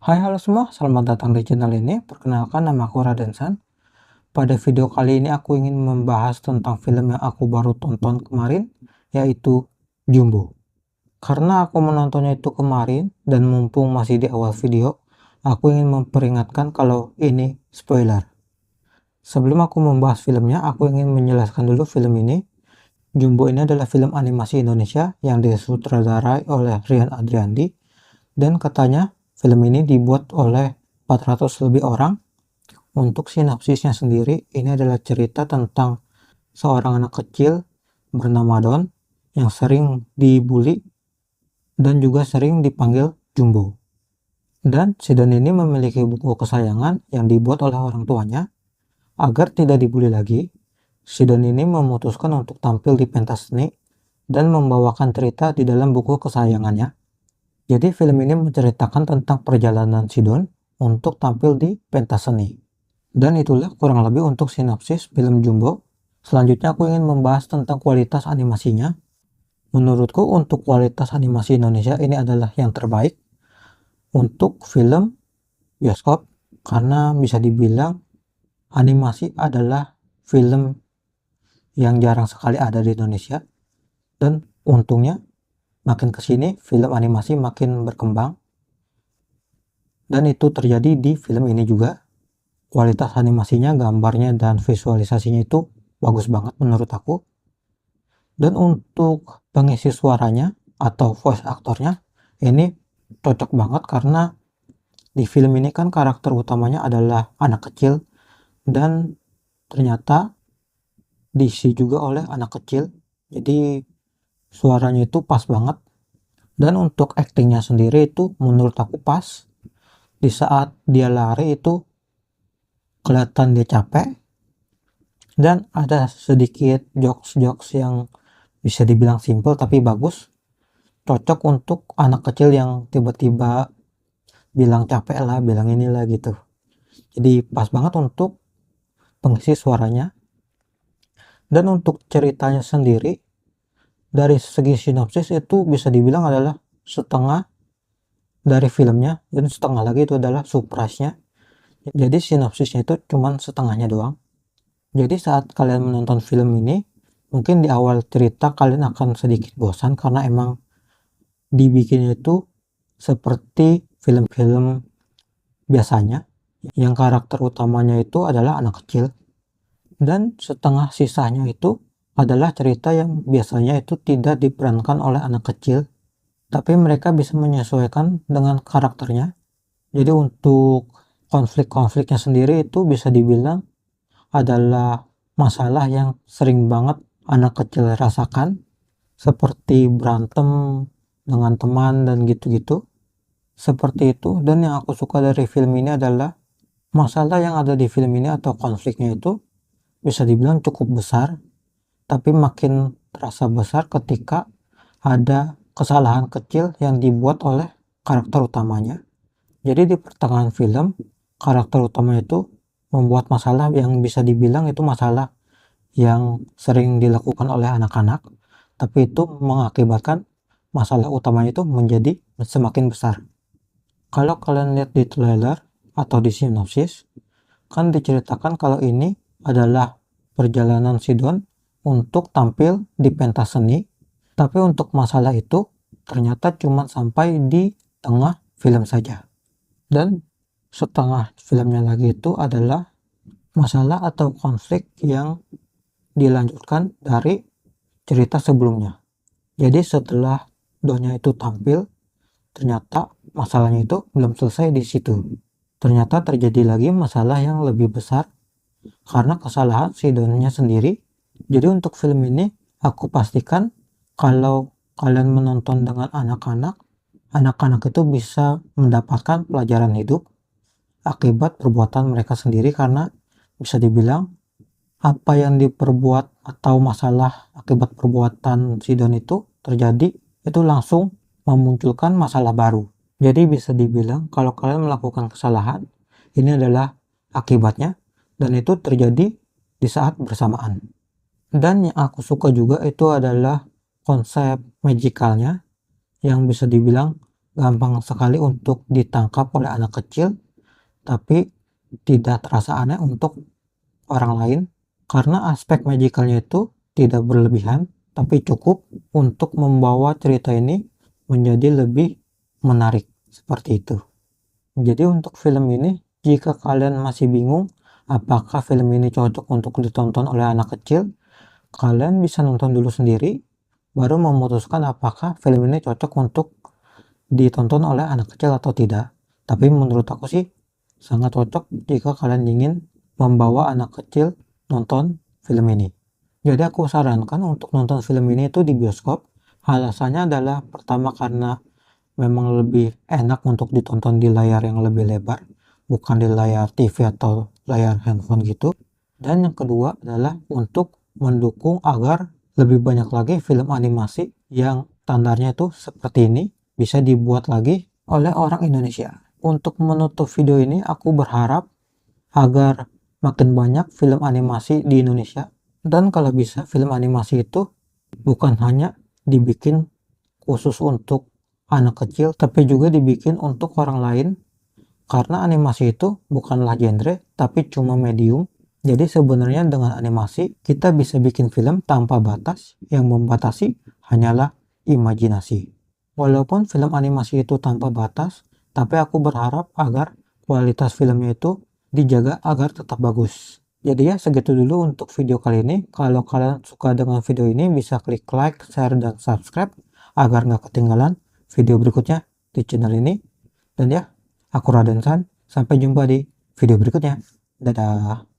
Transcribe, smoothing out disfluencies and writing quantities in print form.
Hai halo semua, selamat datang di channel ini. Perkenalkan, nama aku Raden San. Pada video kali ini aku ingin membahas tentang film yang aku baru tonton kemarin, yaitu Jumbo. Karena aku menontonnya itu kemarin dan mumpung masih di awal video, aku ingin memperingatkan kalau ini spoiler. Sebelum aku membahas filmnya, aku ingin menjelaskan dulu film ini. Jumbo ini adalah film animasi Indonesia yang disutradarai oleh Rian Adriandi, dan katanya film ini dibuat oleh 400 lebih orang. Untuk sinopsisnya sendiri, ini adalah cerita tentang seorang anak kecil bernama Don yang sering dibully dan juga sering dipanggil Jumbo. Dan si Don ini memiliki buku kesayangan yang dibuat oleh orang tuanya. Agar tidak dibully lagi, si Don ini memutuskan untuk tampil di pentas seni dan membawakan cerita di dalam buku kesayangannya. Jadi film ini menceritakan tentang perjalanan si Don untuk tampil di pentas seni. Dan itulah kurang lebih untuk sinopsis film Jumbo. Selanjutnya aku ingin membahas tentang kualitas animasinya. Menurutku untuk kualitas animasi Indonesia ini adalah yang terbaik untuk film bioskop, karena bisa dibilang animasi adalah film yang jarang sekali ada di Indonesia. Dan untungnya makin kesini film animasi makin berkembang, dan itu terjadi di film ini juga. Kualitas animasinya, gambarnya, dan visualisasinya itu bagus banget menurut aku. Dan untuk pengisi suaranya atau voice aktornya, ini cocok banget karena di film ini kan karakter utamanya adalah anak kecil, dan ternyata diisi juga oleh anak kecil. Jadi suaranya itu pas banget. Dan untuk aktingnya sendiri itu menurut aku pas. Di saat dia lari itu kelihatan dia capek, dan ada sedikit jokes-jokes yang bisa dibilang simple tapi bagus, cocok untuk anak kecil yang tiba-tiba bilang capek lah, bilang inilah gitu. Jadi pas banget untuk pengisi suaranya. Dan untuk ceritanya sendiri, dari segi sinopsis itu bisa dibilang adalah setengah dari filmnya, dan setengah lagi itu adalah surprise-nya. Jadi sinopsisnya itu cuman setengahnya doang. Jadi saat kalian menonton film ini, mungkin di awal cerita kalian akan sedikit bosan karena emang dibikinnya itu seperti film-film biasanya yang karakter utamanya itu adalah anak kecil, dan setengah sisanya itu adalah cerita yang biasanya itu tidak diperankan oleh anak kecil, tapi mereka bisa menyesuaikan dengan karakternya. Jadi untuk konflik-konfliknya sendiri itu bisa dibilang adalah masalah yang sering banget anak kecil rasakan, seperti berantem dengan teman dan gitu-gitu, seperti itu. Dan yang aku suka dari film ini adalah masalah yang ada di film ini atau konfliknya itu bisa dibilang cukup besar, tapi makin terasa besar ketika ada kesalahan kecil yang dibuat oleh karakter utamanya. Jadi di pertengahan film, karakter utamanya itu membuat masalah yang bisa dibilang itu masalah yang sering dilakukan oleh anak-anak, tapi itu mengakibatkan masalah utamanya itu menjadi semakin besar. Kalau kalian lihat di trailer atau di sinopsis, kan diceritakan kalau ini adalah perjalanan si Don untuk tampil di pentas seni, tapi untuk masalah itu ternyata cuma sampai di tengah film saja. Dan setengah filmnya lagi itu adalah masalah atau konflik yang dilanjutkan dari cerita sebelumnya. Jadi setelah Donnya itu tampil, ternyata masalahnya itu belum selesai di situ. Ternyata terjadi lagi masalah yang lebih besar karena kesalahan si Donnya sendiri. Jadi untuk film ini aku pastikan kalau kalian menonton dengan anak-anak, anak-anak itu bisa mendapatkan pelajaran hidup akibat perbuatan mereka sendiri, karena bisa dibilang apa yang diperbuat atau masalah akibat perbuatan si Don itu terjadi, itu langsung memunculkan masalah baru. Jadi bisa dibilang kalau kalian melakukan kesalahan, ini adalah akibatnya, dan itu terjadi di saat bersamaan. Dan yang aku suka juga itu adalah konsep magicalnya, yang bisa dibilang gampang sekali untuk ditangkap oleh anak kecil, tapi tidak terasa aneh untuk orang lain karena aspek magicalnya itu tidak berlebihan, tapi cukup untuk membawa cerita ini menjadi lebih menarik, seperti itu. Jadi untuk film ini, jika kalian masih bingung apakah film ini cocok untuk ditonton oleh anak kecil, kalian bisa nonton dulu sendiri, baru memutuskan apakah film ini cocok untuk ditonton oleh anak kecil atau tidak. Tapi menurut aku sih sangat cocok jika kalian ingin membawa anak kecil nonton film ini. Jadi aku sarankan untuk nonton film ini itu di bioskop. Alasannya adalah pertama karena memang lebih enak untuk ditonton di layar yang lebih lebar, bukan di layar TV atau layar handphone gitu. Dan yang kedua adalah untuk mendukung agar lebih banyak lagi film animasi yang standarnya itu seperti ini bisa dibuat lagi oleh orang Indonesia. Untuk menutup video ini, aku berharap agar makin banyak film animasi di Indonesia, dan kalau bisa film animasi itu bukan hanya dibikin khusus untuk anak kecil, tapi juga dibikin untuk orang lain, karena animasi itu bukanlah genre tapi cuma medium. Jadi sebenarnya dengan animasi kita bisa bikin film tanpa batas, yang membatasi hanyalah imajinasi. Walaupun film animasi itu tanpa batas, tapi aku berharap agar kualitas filmnya itu dijaga agar tetap bagus. Jadi ya segitu dulu untuk video kali ini. Kalau kalian suka dengan video ini, bisa klik like, share, dan subscribe agar nggak ketinggalan video berikutnya di channel ini. Dan ya, aku Raden San, sampai jumpa di video berikutnya. Dadah.